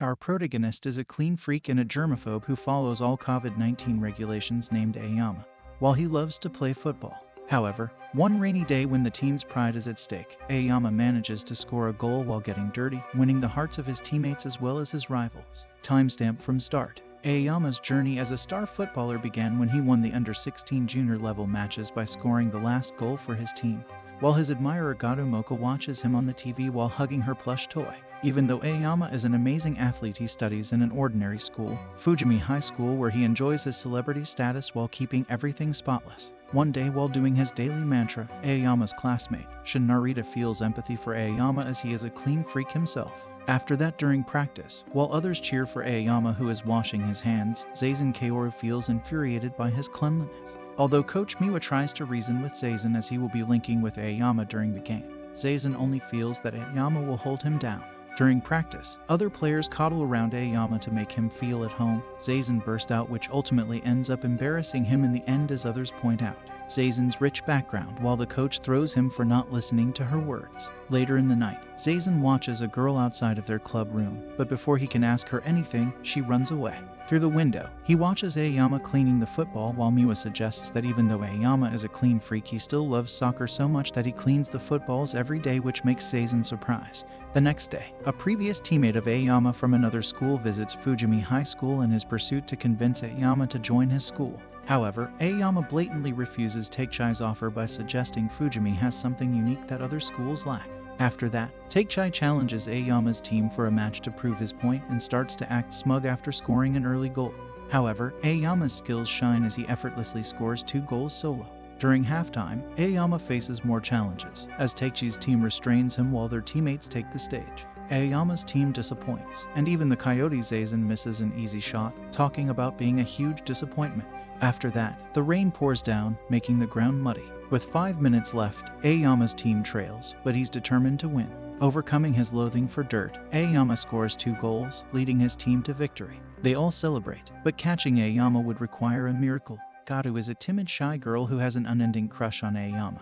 Our protagonist is a clean freak and a germaphobe who follows all COVID-19 regulations named Ayama, while he loves to play football. However, one rainy day when the team's pride is at stake, Ayama manages to score a goal while getting dirty, winning the hearts of his teammates as well as his rivals. Timestamp from start. Ayama's journey as a star footballer began when he won the under-16 junior level matches by scoring the last goal for his team, while his admirer Gato Mocha watches him on the TV while hugging her plush toy. Even though Ayama is an amazing athlete, he studies in an ordinary school, Fujimi High School, where he enjoys his celebrity status while keeping everything spotless. One day while doing his daily mantra, Ayama's classmate, Shin Narita, feels empathy for Ayama as he is a clean freak himself. After that, during practice, while others cheer for Ayama who is washing his hands, Zazen Kaoru feels infuriated by his cleanliness. Although Coach Miwa tries to reason with Zazen as he will be linking with Ayama during the game, Zazen only feels that Ayama will hold him down. During practice, other players coddle around Ayama to make him feel at home. Zazen bursts out, which ultimately ends up embarrassing him in the end, as others point out Zazen's rich background, while the coach throws him for not listening to her words. Later in the night, Zazen watches a girl outside of their club room, but before he can ask her anything, she runs away. Through the window, he watches Ayama cleaning the football, while Miwa suggests that even though Ayama is a clean freak, he still loves soccer so much that he cleans the footballs every day, which makes Zazen surprised. The next day, a previous teammate of Ayama from another school visits Fujimi High School in his pursuit to convince Ayama to join his school. However, Ayama blatantly refuses Takechai's offer by suggesting Fujimi has something unique that other schools lack. After that, Takechai challenges Ayama's team for a match to prove his point and starts to act smug after scoring an early goal. However, Ayama's skills shine as he effortlessly scores 2 goals solo. During halftime, Ayama faces more challenges, as Takechai's team restrains him while their teammates take the stage. Ayama's team disappoints, and even the Coyote Zazen misses an easy shot, talking about being a huge disappointment. After that, the rain pours down, making the ground muddy. With 5 minutes left, Ayama's team trails, but he's determined to win. Overcoming his loathing for dirt, Ayama scores 2 goals, leading his team to victory. They all celebrate, but catching Ayama would require a miracle. Gato is a timid, shy girl who has an unending crush on Ayama,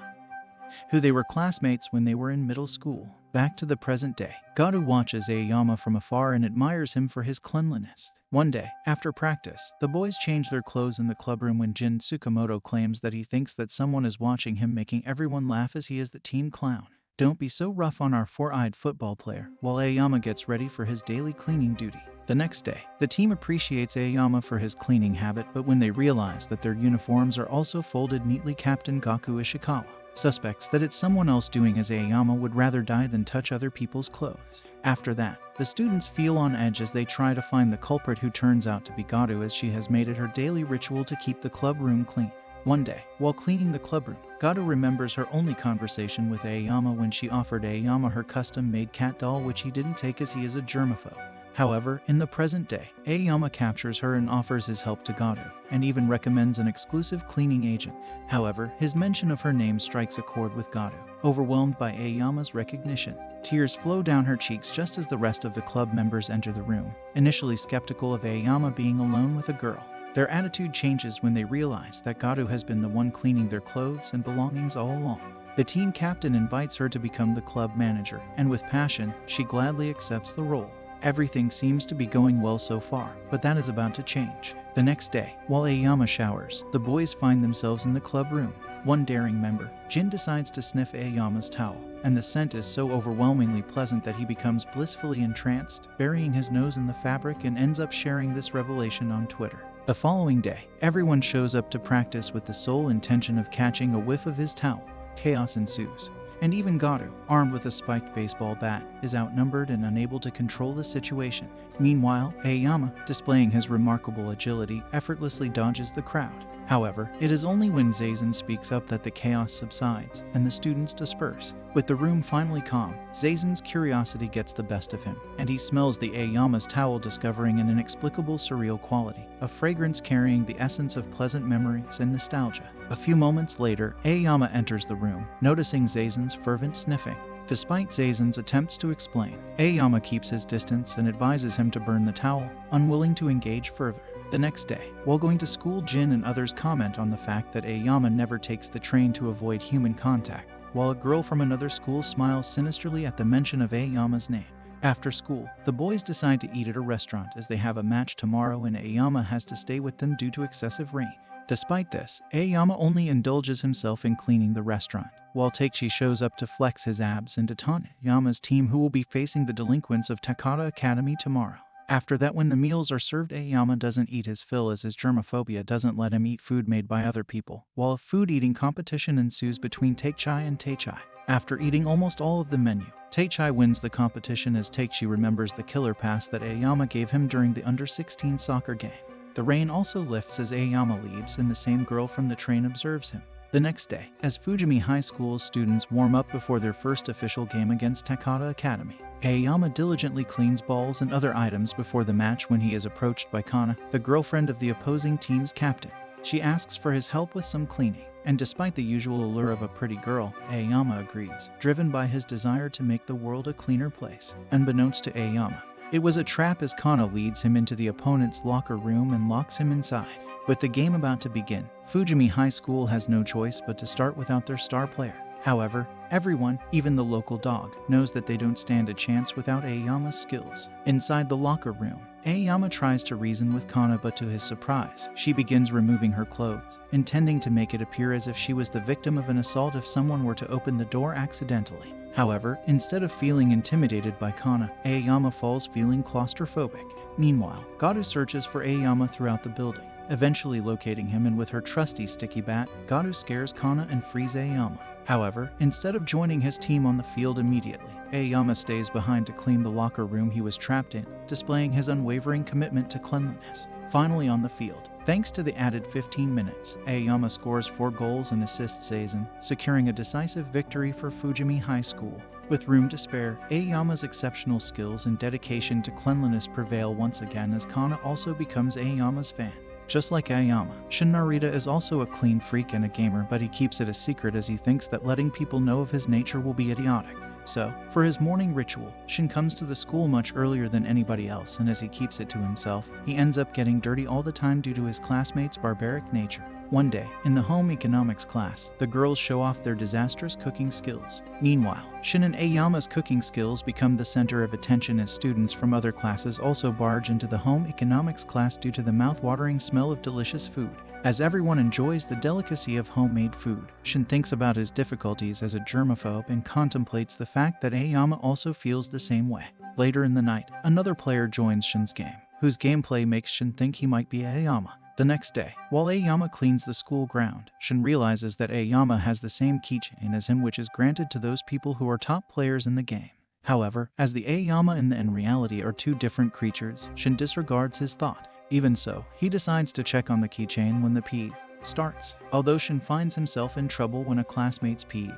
who they were classmates when they were in middle school. Back to the present day, Gato watches Ayama from afar and admires him for his cleanliness. One day, after practice, the boys change their clothes in the clubroom when Jin Tsukamoto claims that he thinks that someone is watching him, making everyone laugh as he is the team clown. Don't be so rough on our four-eyed football player, while Ayama gets ready for his daily cleaning duty. The next day, the team appreciates Ayama for his cleaning habit, but when they realize that their uniforms are also folded neatly, Captain Gaku Ishikawa suspects that it's someone else doing, as Ayama would rather die than touch other people's clothes. After that, the students feel on edge as they try to find the culprit, who turns out to be Gato, as she has made it her daily ritual to keep the club room clean. One day, while cleaning the clubroom, Gato remembers her only conversation with Ayama when she offered Ayama her custom-made cat doll, which he didn't take as he is a germaphobe. However, in the present day, Ayama captures her and offers his help to Gato, and even recommends an exclusive cleaning agent. However, his mention of her name strikes a chord with Gato. Overwhelmed by Ayama's recognition, tears flow down her cheeks just as the rest of the club members enter the room, initially skeptical of Ayama being alone with a girl. Their attitude changes when they realize that Gato has been the one cleaning their clothes and belongings all along. The team captain invites her to become the club manager, and with passion, she gladly accepts the role. Everything seems to be going well so far, but that is about to change. The next day, while Ayama showers, the boys find themselves in the club room. One daring member, Jin, decides to sniff Ayama's towel, and the scent is so overwhelmingly pleasant that he becomes blissfully entranced, burying his nose in the fabric, and ends up sharing this revelation on Twitter. The following day, everyone shows up to practice with the sole intention of catching a whiff of his towel. Chaos ensues, and even Gato, armed with a spiked baseball bat, is outnumbered and unable to control the situation. Meanwhile, Ayama, displaying his remarkable agility, effortlessly dodges the crowd. However, it is only when Zazen speaks up that the chaos subsides, and the students disperse. With the room finally calm, Zazen's curiosity gets the best of him, and he smells the Ayama's towel, discovering an inexplicable surreal quality, a fragrance carrying the essence of pleasant memories and nostalgia. A few moments later, Ayama enters the room, noticing Zazen's fervent sniffing. Despite Zazen's attempts to explain, Ayama keeps his distance and advises him to burn the towel, unwilling to engage further. The next day, while going to school, Jin and others comment on the fact that Ayama never takes the train to avoid human contact, while a girl from another school smiles sinisterly at the mention of Ayama's name. After school, the boys decide to eat at a restaurant as they have a match tomorrow and Ayama has to stay with them due to excessive rain. Despite this, Ayama only indulges himself in cleaning the restaurant, while Takechi shows up to flex his abs and to taunt Ayama's team who will be facing the delinquents of Takata Academy tomorrow. After that, when the meals are served, Ayama doesn't eat his fill as his germophobia doesn't let him eat food made by other people, while a food-eating competition ensues between Takechai and Taichai. After eating almost all of the menu, Taichai wins the competition as Takechi remembers the killer pass that Ayama gave him during the under-16 soccer game. The rain also lifts as Ayama leaves and the same girl from the train observes him. The next day, as Fujimi High School students warm up before their first official game against Takata Academy, Ayama diligently cleans balls and other items before the match when he is approached by Kana, the girlfriend of the opposing team's captain. She asks for his help with some cleaning, and despite the usual allure of a pretty girl, Ayama agrees, driven by his desire to make the world a cleaner place. Unbeknownst to Ayama, it was a trap as Kana leads him into the opponent's locker room and locks him inside. With the game about to begin, Fujimi High School has no choice but to start without their star player. However, everyone, even the local dog, knows that they don't stand a chance without Ayama's skills. Inside the locker room, Ayama tries to reason with Kana, but to his surprise, she begins removing her clothes, intending to make it appear as if she was the victim of an assault if someone were to open the door accidentally. However, instead of feeling intimidated by Kana, Ayama falls feeling claustrophobic. Meanwhile, Garu searches for Ayama throughout the building, eventually locating him, and with her trusty sticky bat, Garu scares Kana and frees Ayama. However, instead of joining his team on the field immediately, Ayama stays behind to clean the locker room he was trapped in, displaying his unwavering commitment to cleanliness. Finally on the field, thanks to the added 15 minutes, Ayama scores 4 goals and assists Aizen, securing a decisive victory for Fujimi High School. With room to spare, Ayama's exceptional skills and dedication to cleanliness prevail once again as Kana also becomes Ayama's fan. Just like Ayama, Shin Narita is also a clean freak and a gamer, but he keeps it a secret as he thinks that letting people know of his nature will be idiotic. So, for his morning ritual, Shin comes to the school much earlier than anybody else, and as he keeps it to himself, he ends up getting dirty all the time due to his classmates' barbaric nature. One day, in the home economics class, the girls show off their disastrous cooking skills. Meanwhile, Shin and Ayama's cooking skills become the center of attention as students from other classes also barge into the home economics class due to the mouth-watering smell of delicious food. As everyone enjoys the delicacy of homemade food, Shin thinks about his difficulties as a germaphobe and contemplates the fact that Ayama also feels the same way. Later in the night, another player joins Shin's game, whose gameplay makes Shin think he might be Ayama. The next day, while Ayama cleans the school ground, Shin realizes that Ayama has the same keychain as him, which is granted to those people who are top players in the game. However, as the Ayama and the in reality are two different creatures, Shin disregards his thought. Even so, he decides to check on the keychain when the PE starts. Although Shin finds himself in trouble when a classmate's PE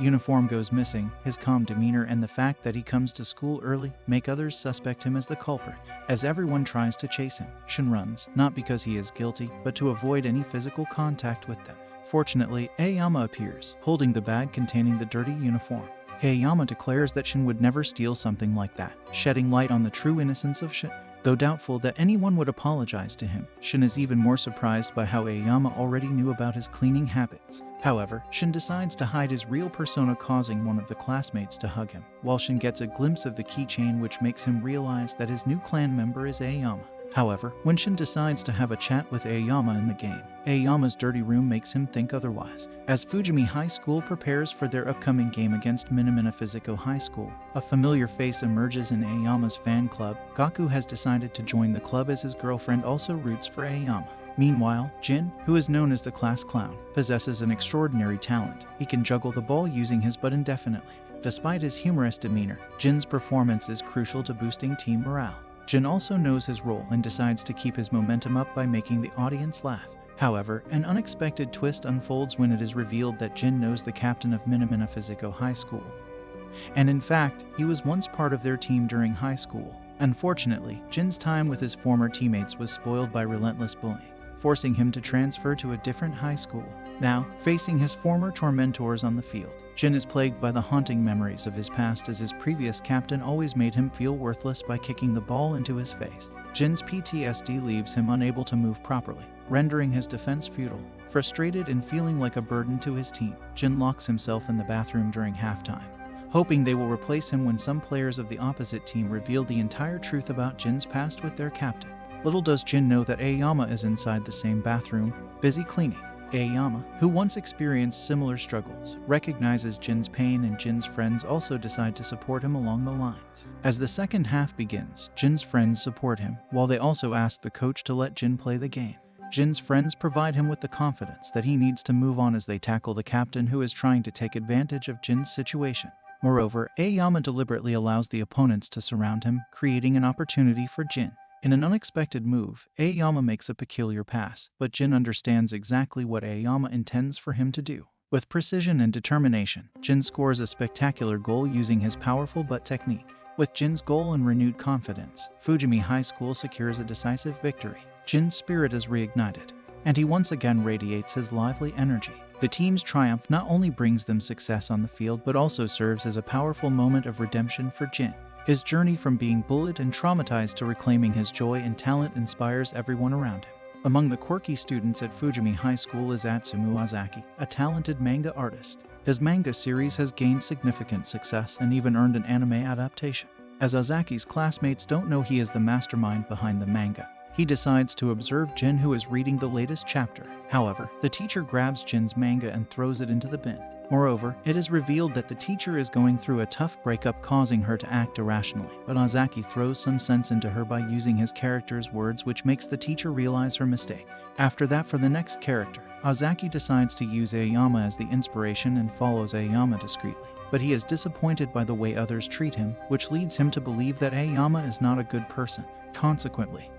uniform goes missing, his calm demeanor and the fact that he comes to school early make others suspect him as the culprit. As everyone tries to chase him, Shin runs, not because he is guilty, but to avoid any physical contact with them. Fortunately, Ayama appears, holding the bag containing the dirty uniform. Ayama declares that Shin would never steal something like that, shedding light on the true innocence of Shin. Though doubtful that anyone would apologize to him, Shin is even more surprised by how Ayama already knew about his cleaning habits. However, Shin decides to hide his real persona, causing one of the classmates to hug him, while Shin gets a glimpse of the keychain, which makes him realize that his new clan member is Ayama. However, when Shin decides to have a chat with Ayama in the game, Ayama's dirty room makes him think otherwise. As Fujimi High School prepares for their upcoming game against Minamina Physico High School, a familiar face emerges in Ayama's fan club. Gaku has decided to join the club as his girlfriend also roots for Ayama. Meanwhile, Jin, who is known as the class clown, possesses an extraordinary talent. He can juggle the ball using his butt indefinitely. Despite his humorous demeanor, Jin's performance is crucial to boosting team morale. Jin also knows his role and decides to keep his momentum up by making the audience laugh. However, an unexpected twist unfolds when it is revealed that Jin knows the captain of Minamina Physico High School. And in fact, he was once part of their team during high school. Unfortunately, Jin's time with his former teammates was spoiled by relentless bullying, forcing him to transfer to a different high school. Now, facing his former tormentors on the field, Jin is plagued by the haunting memories of his past, as his previous captain always made him feel worthless by kicking the ball into his face. Jin's PTSD leaves him unable to move properly, rendering his defense futile. Frustrated and feeling like a burden to his team, Jin locks himself in the bathroom during halftime, hoping they will replace him when some players of the opposite team reveal the entire truth about Jin's past with their captain. Little does Jin know that Ayama is inside the same bathroom, busy cleaning. Ayama, who once experienced similar struggles, recognizes Jin's pain, and Jin's friends also decide to support him along the lines. As the second half begins, Jin's friends support him, while they also ask the coach to let Jin play the game. Jin's friends provide him with the confidence that he needs to move on as they tackle the captain who is trying to take advantage of Jin's situation. Moreover, Ayama deliberately allows the opponents to surround him, creating an opportunity for Jin. In an unexpected move, Ayama makes a peculiar pass, but Jin understands exactly what Ayama intends for him to do. With precision and determination, Jin scores a spectacular goal using his powerful butt technique. With Jin's goal and renewed confidence, Fujimi High School secures a decisive victory. Jin's spirit is reignited, and he once again radiates his lively energy. The team's triumph not only brings them success on the field but also serves as a powerful moment of redemption for Jin. His journey from being bullied and traumatized to reclaiming his joy and talent inspires everyone around him. Among the quirky students at Fujimi High School is Atsumu Ozaki, a talented manga artist. His manga series has gained significant success and even earned an anime adaptation. As Ozaki's classmates don't know he is the mastermind behind the manga, he decides to observe Jin, who is reading the latest chapter. However, the teacher grabs Jin's manga and throws it into the bin. Moreover, it is revealed that the teacher is going through a tough breakup, causing her to act irrationally, but Ozaki throws some sense into her by using his character's words, which makes the teacher realize her mistake. After that, for the next character, Ozaki decides to use Ayama as the inspiration and follows Ayama discreetly. But he is disappointed by the way others treat him, which leads him to believe that Ayama is not a good person. Consequently,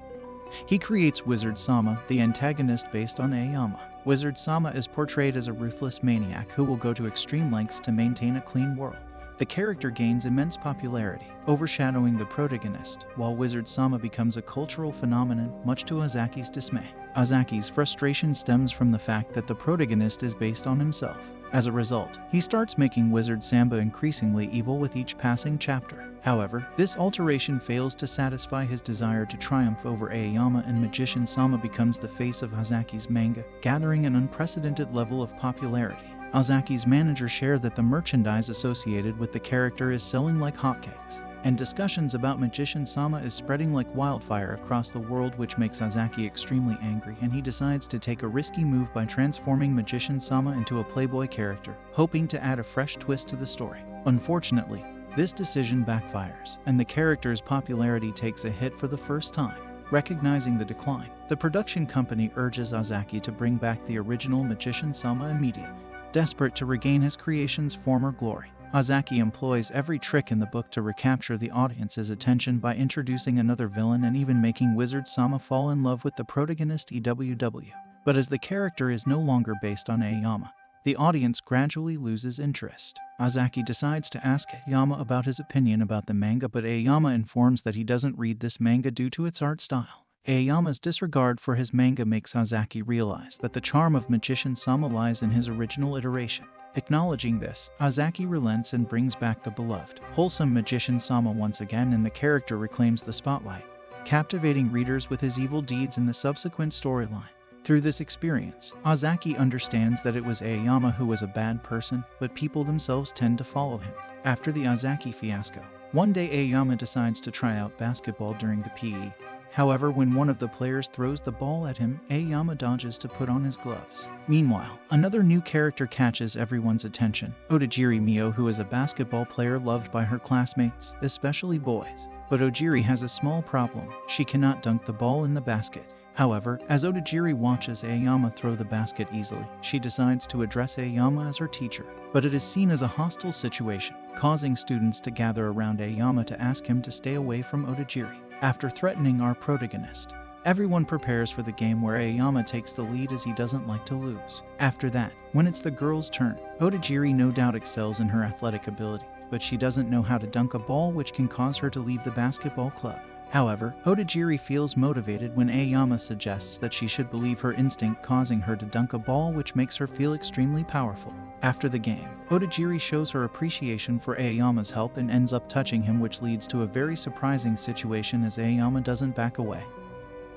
he creates Wizard Sama, the antagonist based on Ayama. Wizard Sama is portrayed as a ruthless maniac who will go to extreme lengths to maintain a clean world. The character gains immense popularity, overshadowing the protagonist, while Wizard Sama becomes a cultural phenomenon, much to Ozaki's dismay. Ozaki's frustration stems from the fact that the protagonist is based on himself. As a result, he starts making Wizard Sama increasingly evil with each passing chapter. However, this alteration fails to satisfy his desire to triumph over Ayama, and Magician Sama becomes the face of Ozaki's manga, gathering an unprecedented level of popularity. Ozaki's manager shared that the merchandise associated with the character is selling like hotcakes, and discussions about Magician Sama is spreading like wildfire across the world, which makes Ozaki extremely angry, and he decides to take a risky move by transforming Magician Sama into a Playboy character, hoping to add a fresh twist to the story. Unfortunately, this decision backfires, and the character's popularity takes a hit for the first time. Recognizing the decline, the production company urges Ozaki to bring back the original Magician Sama immediately. Desperate to regain his creation's former glory, Ozaki employs every trick in the book to recapture the audience's attention by introducing another villain and even making Wizard Sama fall in love with the protagonist EWW. But as the character is no longer based on Ayama, the audience gradually loses interest. Ozaki decides to ask Ayama about his opinion about the manga, but Ayama informs that he doesn't read this manga due to its art style. Ayama's disregard for his manga makes Ozaki realize that the charm of Magician Sama lies in his original iteration. Acknowledging this, Ozaki relents and brings back the beloved, wholesome Magician Sama once again, and the character reclaims the spotlight, captivating readers with his evil deeds in the subsequent storyline. Through this experience, Ozaki understands that it was Ayama who was a bad person, but people themselves tend to follow him. After the Ozaki fiasco, one day Ayama decides to try out basketball during the PE. However, when one of the players throws the ball at him, Ayama dodges to put on his gloves. Meanwhile, another new character catches everyone's attention, Otagiri Mio, who is a basketball player loved by her classmates, especially boys. But Otagiri has a small problem: she cannot dunk the ball in the basket. However, as Otagiri watches Ayama throw the basket easily, she decides to address Ayama as her teacher. But it is seen as a hostile situation, causing students to gather around Ayama to ask him to stay away from Otagiri. After threatening our protagonist, everyone prepares for the game where Ayama takes the lead as he doesn't like to lose. After that, when it's the girls' turn, Otagiri no doubt excels in her athletic ability, but she doesn't know how to dunk a ball, which can cause her to leave the basketball club. However, Otagiri feels motivated when Ayama suggests that she should believe her instinct, causing her to dunk a ball, which makes her feel extremely powerful. After the game, Otagiri shows her appreciation for Ayama's help and ends up touching him, which leads to a very surprising situation as Ayama doesn't back away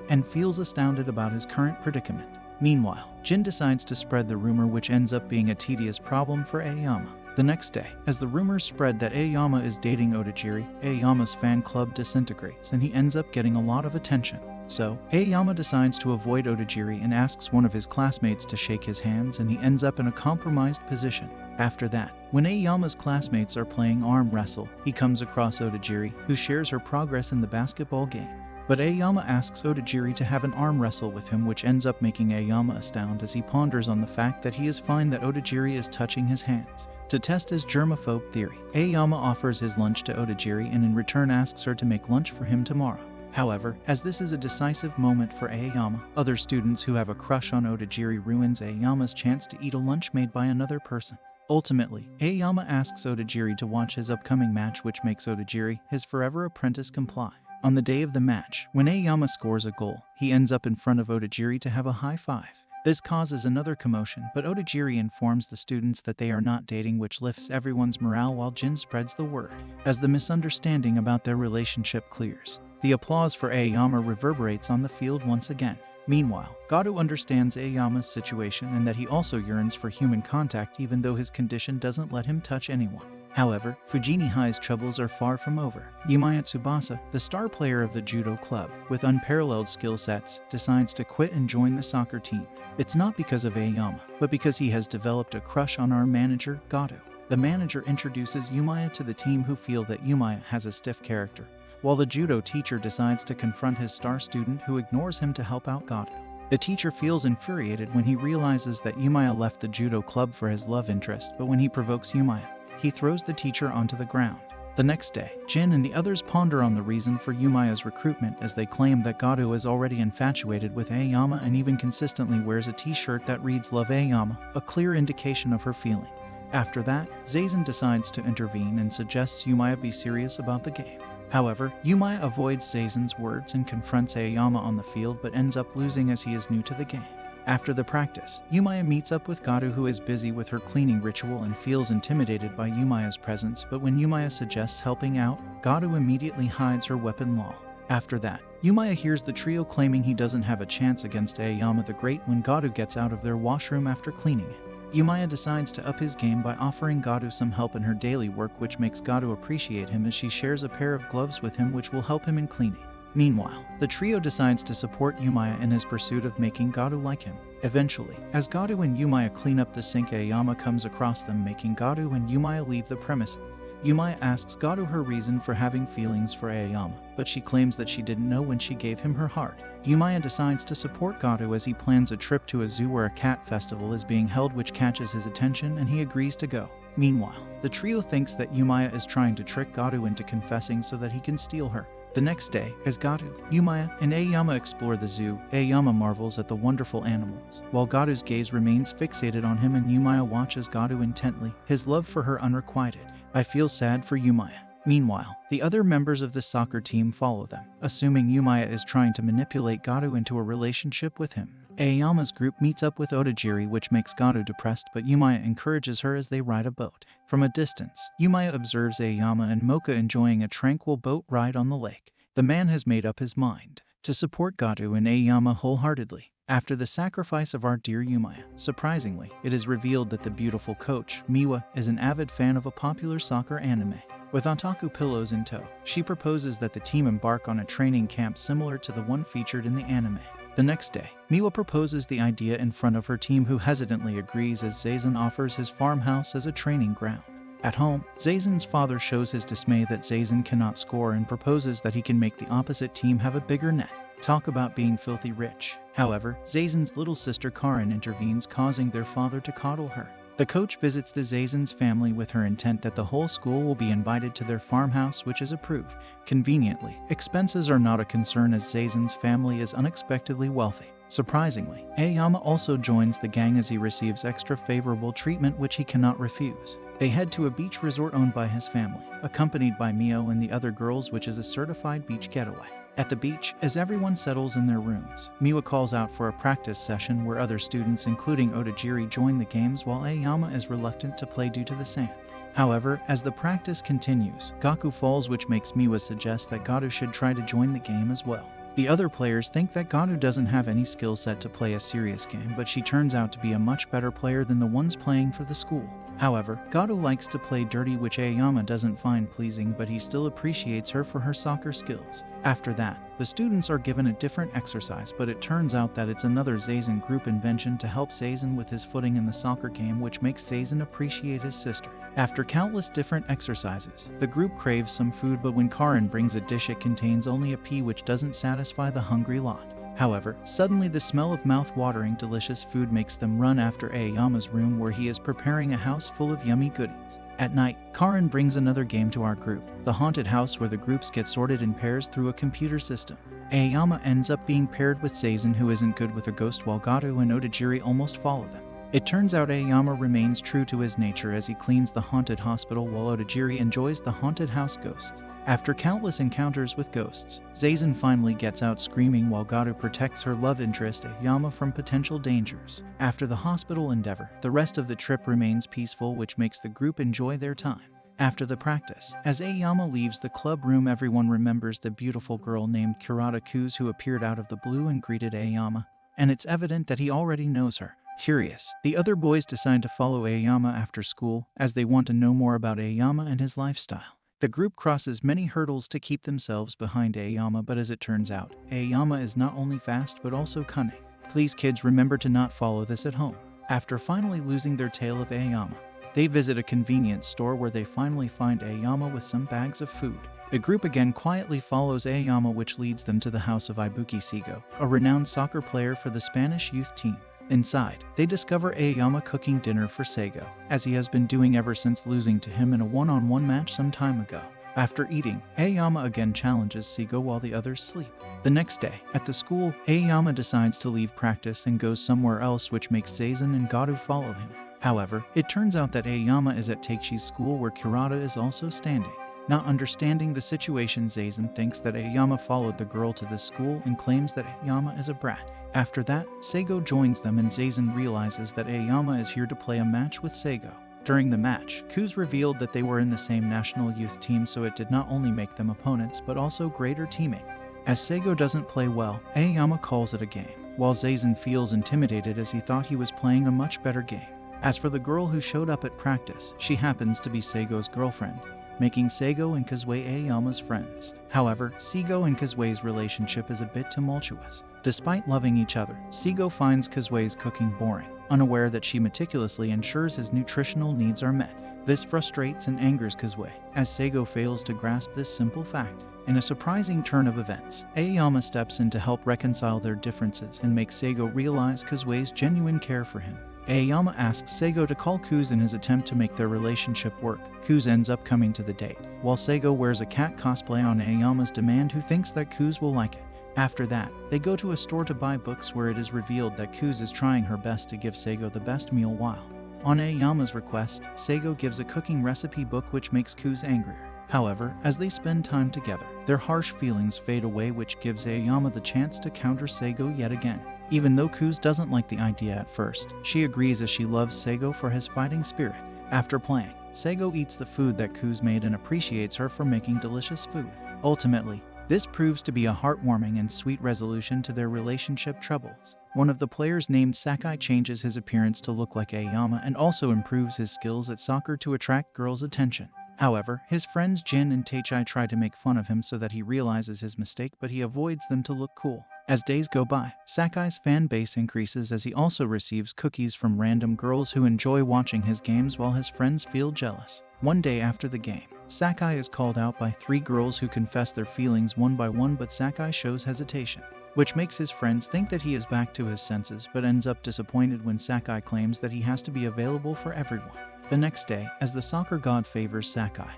and feels astounded about his current predicament. Meanwhile, Jin decides to spread the rumor, which ends up being a tedious problem for Ayama. The next day, as the rumors spread that Ayama is dating Otagiri, Ayama's fan club disintegrates and he ends up getting a lot of attention. So, Ayama decides to avoid Otagiri and asks one of his classmates to shake his hands, and he ends up in a compromised position. After that, when Ayama's classmates are playing arm wrestle, he comes across Otagiri, who shares her progress in the basketball game. But Ayama asks Otagiri to have an arm wrestle with him, which ends up making Ayama astounded as he ponders on the fact that he is fine that Otagiri is touching his hands. To test his germaphobe theory, Ayama offers his lunch to Otagiri and in return asks her to make lunch for him tomorrow. However, as this is a decisive moment for Ayama, other students who have a crush on Otagiri ruins Ayama's chance to eat a lunch made by another person. Ultimately, Ayama asks Otagiri to watch his upcoming match, which makes Otagiri, his forever apprentice, comply. On the day of the match, when Ayama scores a goal, he ends up in front of Otagiri to have a high five. This causes another commotion, but Otagiri informs the students that they are not dating, which lifts everyone's morale while Jin spreads the word. As the misunderstanding about their relationship clears, the applause for Ayama reverberates on the field once again. Meanwhile, Gato understands Ayama's situation and that he also yearns for human contact even though his condition doesn't let him touch anyone. However, Fujini High's troubles are far from over. Umaya Tsubasa, the star player of the judo club, with unparalleled skill sets, decides to quit and join the soccer team. It's not because of Ayama, but because he has developed a crush on our manager, Gato. The manager introduces Umaya to the team, who feel that Umaya has a stiff character, while the judo teacher decides to confront his star student, who ignores him to help out Gato. The teacher feels infuriated when he realizes that Umaya left the judo club for his love interest, but when he provokes Umaya, he throws the teacher onto the ground. The next day, Jin and the others ponder on the reason for Umaya's recruitment, as they claim that Gato is already infatuated with Ayama and even consistently wears a t-shirt that reads "Love Ayama," a clear indication of her feelings. After that, Zazen decides to intervene and suggests Umaya be serious about the game. However, Umaya avoids Zazen's words and confronts Ayama on the field, but ends up losing as he is new to the game. After the practice, Umaya meets up with Gato, who is busy with her cleaning ritual and feels intimidated by Umaya's presence, but when Umaya suggests helping out, Gato immediately hides her weapon Law. After that, Umaya hears the trio claiming he doesn't have a chance against Ayama the Great when Gato gets out of their washroom after cleaning it. Umaya decides to up his game by offering Gato some help in her daily work, which makes Gato appreciate him as she shares a pair of gloves with him which will help him in cleaning. Meanwhile, the trio decides to support Umaya in his pursuit of making Gato like him. Eventually, as Gato and Umaya clean up the sink, Ayama comes across them, making Gato and Umaya leave the premises. Umaya asks Gato her reason for having feelings for Ayama, but she claims that she didn't know when she gave him her heart. Umaya decides to support Gato as he plans a trip to a zoo where a cat festival is being held, which catches his attention and he agrees to go. Meanwhile, the trio thinks that Umaya is trying to trick Gato into confessing so that he can steal her. The next day, as Gato, Umaya, and Ayama explore the zoo, Ayama marvels at the wonderful animals, while Gato's gaze remains fixated on him and Umaya watches Gato intently, his love for her unrequited. I feel sad for Umaya. Meanwhile, the other members of the soccer team follow them, assuming Umaya is trying to manipulate Gato into a relationship with him. Ayama's group meets up with Otagiri, which makes Gato depressed, but Umaya encourages her as they ride a boat. From a distance, Umaya observes Ayama and Mocha enjoying a tranquil boat ride on the lake. The man has made up his mind to support Gato and Ayama wholeheartedly. After the sacrifice of our dear Umaya, surprisingly, it is revealed that the beautiful coach, Miwa, is an avid fan of a popular soccer anime. With otaku pillows in tow, she proposes that the team embark on a training camp similar to the one featured in the anime. The next day, Miwa proposes the idea in front of her team, who hesitantly agrees as Zazen offers his farmhouse as a training ground. At home, Zazen's father shows his dismay that Zazen cannot score and proposes that he can make the opposite team have a bigger net. Talk about being filthy rich. However, Zazen's little sister Karin intervenes, causing their father to coddle her. The coach visits the Zazen's family with her intent that the whole school will be invited to their farmhouse, which is approved. Conveniently, expenses are not a concern as Zazen's family is unexpectedly wealthy. Surprisingly, Ayama also joins the gang as he receives extra favorable treatment which he cannot refuse. They head to a beach resort owned by his family, accompanied by Mio and the other girls, which is a certified beach getaway. At the beach, as everyone settles in their rooms, Miwa calls out for a practice session where other students including Otagiri join the games, while Ayama is reluctant to play due to the sand. However, as the practice continues, Gaku falls, which makes Miwa suggest that Gato should try to join the game as well. The other players think that Gato doesn't have any skill set to play a serious game, but she turns out to be a much better player than the ones playing for the school. However, Gato likes to play dirty, which Ayama doesn't find pleasing, but he still appreciates her for her soccer skills. After that, the students are given a different exercise, but it turns out that it's another Zazen group invention to help Zazen with his footing in the soccer game, which makes Zazen appreciate his sister. After countless different exercises, the group craves some food, but when Karin brings a dish, it contains only a pea, which doesn't satisfy the hungry lot. However, suddenly the smell of mouth-watering delicious food makes them run after Ayama's room, where he is preparing a house full of yummy goodies. At night, Karin brings another game to our group, the haunted house, where the groups get sorted in pairs through a computer system. Ayama ends up being paired with Zazen, who isn't good with a ghost, while Gato and Otagiri almost follow them. It turns out Ayama remains true to his nature as he cleans the haunted hospital, while Otagiri enjoys the haunted house ghosts. After countless encounters with ghosts, Zazen finally gets out screaming, while Gato protects her love interest Ayama from potential dangers. After the hospital endeavor, the rest of the trip remains peaceful, which makes the group enjoy their time. After the practice, as Ayama leaves the club room, everyone remembers the beautiful girl named Kurata Kuz who appeared out of the blue and greeted Ayama, and it's evident that he already knows her. Curious, the other boys decide to follow Ayama after school, as they want to know more about Ayama and his lifestyle. The group crosses many hurdles to keep themselves behind Ayama, but as it turns out, Ayama is not only fast but also cunning. Please kids, remember to not follow this at home. After finally losing their tale of Ayama, they visit a convenience store where they finally find Ayama with some bags of food. The group again quietly follows Ayama, which leads them to the house of Ibuki Seigo, a renowned soccer player for the Spanish youth team. Inside, they discover Ayama cooking dinner for Seigo, as he has been doing ever since losing to him in a one-on-one match some time ago. After eating, Ayama again challenges Seigo while the others sleep. The next day, at the school, Ayama decides to leave practice and goes somewhere else, which makes Zazen and Gato follow him. However, it turns out that Ayama is at Teichi's school, where Kurata is also standing. Not understanding the situation, Zazen thinks that Ayama followed the girl to this school and claims that Ayama is a brat. After that, Seigo joins them, and Zazen realizes that Ayama is here to play a match with Seigo. During the match, Kuz revealed that they were in the same national youth team, so it did not only make them opponents but also greater teaming. As Seigo doesn't play well, Ayama calls it a game, while Zazen feels intimidated as he thought he was playing a much better game. As for the girl who showed up at practice, she happens to be Seigo's girlfriend, making Seigo and Kazue Ayama's friends. However, Seigo and Kazue's relationship is a bit tumultuous. Despite loving each other, Seigo finds Kazue's cooking boring, unaware that she meticulously ensures his nutritional needs are met. This frustrates and angers Kazue, as Seigo fails to grasp this simple fact. In a surprising turn of events, Ayama steps in to help reconcile their differences and makes Seigo realize Kazue's genuine care for him. Ayama asks Seigo to call Kuz in his attempt to make their relationship work. Kuz ends up coming to the date, while Seigo wears a cat cosplay on Ayama's demand, who thinks that Kuz will like it. After that, they go to a store to buy books, where it is revealed that Kuz is trying her best to give Seigo the best meal, while, on Ayama's request, Seigo gives a cooking recipe book, which makes Kuz angrier. However, as they spend time together, their harsh feelings fade away, which gives Ayama the chance to counter Seigo yet again. Even though Kuz doesn't like the idea at first, she agrees as she loves Seigo for his fighting spirit. After playing, Seigo eats the food that Kuz made and appreciates her for making delicious food. Ultimately, this proves to be a heartwarming and sweet resolution to their relationship troubles. One of the players, named Sakai, changes his appearance to look like Ayama and also improves his skills at soccer to attract girls' attention. However, his friends Jin and Teichai try to make fun of him so that he realizes his mistake, but he avoids them to look cool. As days go by, Sakai's fan base increases as he also receives cookies from random girls who enjoy watching his games, while his friends feel jealous. One day after the game, Sakai is called out by 3 girls who confess their feelings one by one, but Sakai shows hesitation, which makes his friends think that he is back to his senses, but ends up disappointed when Sakai claims that he has to be available for everyone. The next day, as the soccer god favors Sakai,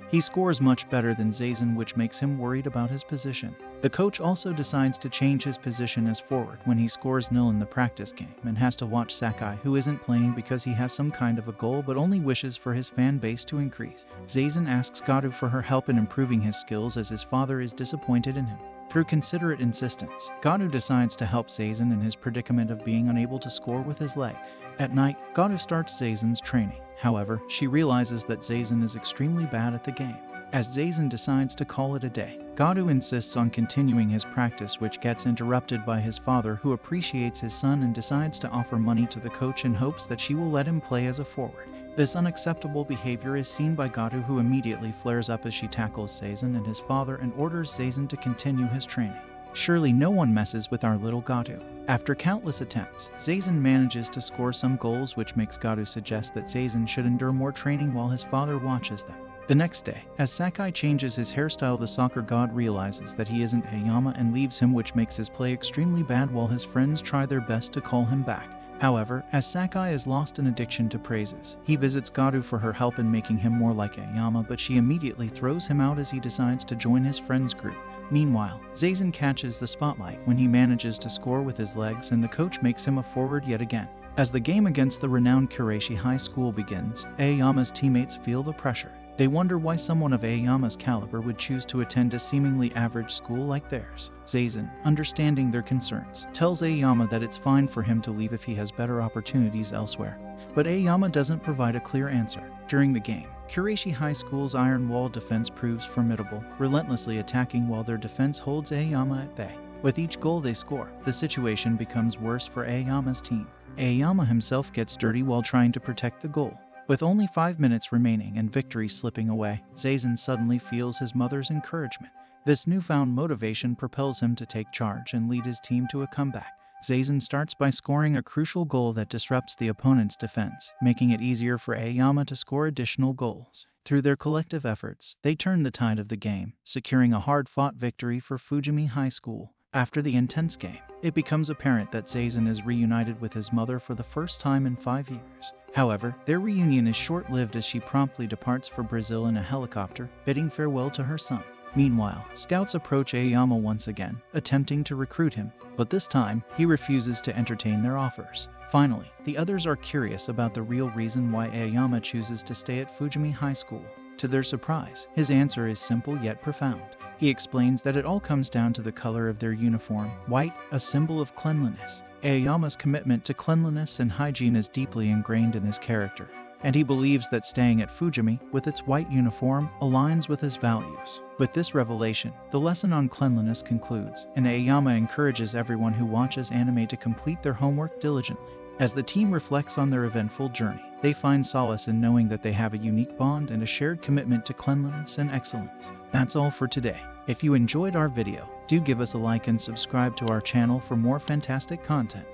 he scores much better than Zazen, which makes him worried about his position. The coach also decides to change his position as forward when he scores nil in the practice game, and has to watch Sakai, who isn't playing because he has some kind of a goal but only wishes for his fan base to increase. Zazen asks Gato for her help in improving his skills, as his father is disappointed in him. Through considerate insistence, Gato decides to help Zazen in his predicament of being unable to score with his leg. At night, Gato starts Zazen's training. However, she realizes that Zazen is extremely bad at the game. As Zazen decides to call it a day, Gato insists on continuing his practice, which gets interrupted by his father, who appreciates his son and decides to offer money to the coach in hopes that she will let him play as a forward. This unacceptable behavior is seen by Gato, who immediately flares up as she tackles Zazen and his father and orders Zazen to continue his training. Surely no one messes with our little Gato. After countless attempts, Zazen manages to score some goals, which makes Gato suggest that Zazen should endure more training while his father watches them. The next day, as Sakai changes his hairstyle, the soccer god realizes that he isn't Ayama and leaves him, which makes his play extremely bad while his friends try their best to call him back. However, as Sakai is lost in addiction to praises, he visits Gato for her help in making him more like Ayama, but she immediately throws him out as he decides to join his friend's group. Meanwhile, Zazen catches the spotlight when he manages to score with his legs, and the coach makes him a forward yet again. As the game against the renowned Kureishi High School begins, Ayama's teammates feel the pressure. They wonder why someone of Ayama's caliber would choose to attend a seemingly average school like theirs. Zazen, understanding their concerns, tells Ayama that it's fine for him to leave if he has better opportunities elsewhere. But Ayama doesn't provide a clear answer. During the game, Kureishi High School's iron wall defense proves formidable, relentlessly attacking while their defense holds Ayama at bay. With each goal they score, the situation becomes worse for Ayama's team. Ayama himself gets dirty while trying to protect the goal. With only 5 minutes remaining and victory slipping away, Zazen suddenly feels his mother's encouragement. This newfound motivation propels him to take charge and lead his team to a comeback. Zazen starts by scoring a crucial goal that disrupts the opponent's defense, making it easier for Ayama to score additional goals. Through their collective efforts, they turn the tide of the game, securing a hard-fought victory for Fujimi High School. After the intense game, it becomes apparent that Zazen is reunited with his mother for the first time in 5 years. However, their reunion is short-lived as she promptly departs for Brazil in a helicopter, bidding farewell to her son. Meanwhile, scouts approach Ayama once again, attempting to recruit him, but this time, he refuses to entertain their offers. Finally, the others are curious about the real reason why Ayama chooses to stay at Fujimi High School. To their surprise, his answer is simple yet profound. He explains that it all comes down to the color of their uniform, white, a symbol of cleanliness. Ayama's commitment to cleanliness and hygiene is deeply ingrained in his character, and he believes that staying at Fujimi, with its white uniform, aligns with his values. With this revelation, the lesson on cleanliness concludes, and Ayama encourages everyone who watches anime to complete their homework diligently. As the team reflects on their eventful journey, they find solace in knowing that they have a unique bond and a shared commitment to cleanliness and excellence. That's all for today. If you enjoyed our video, do give us a like and subscribe to our channel for more fantastic content.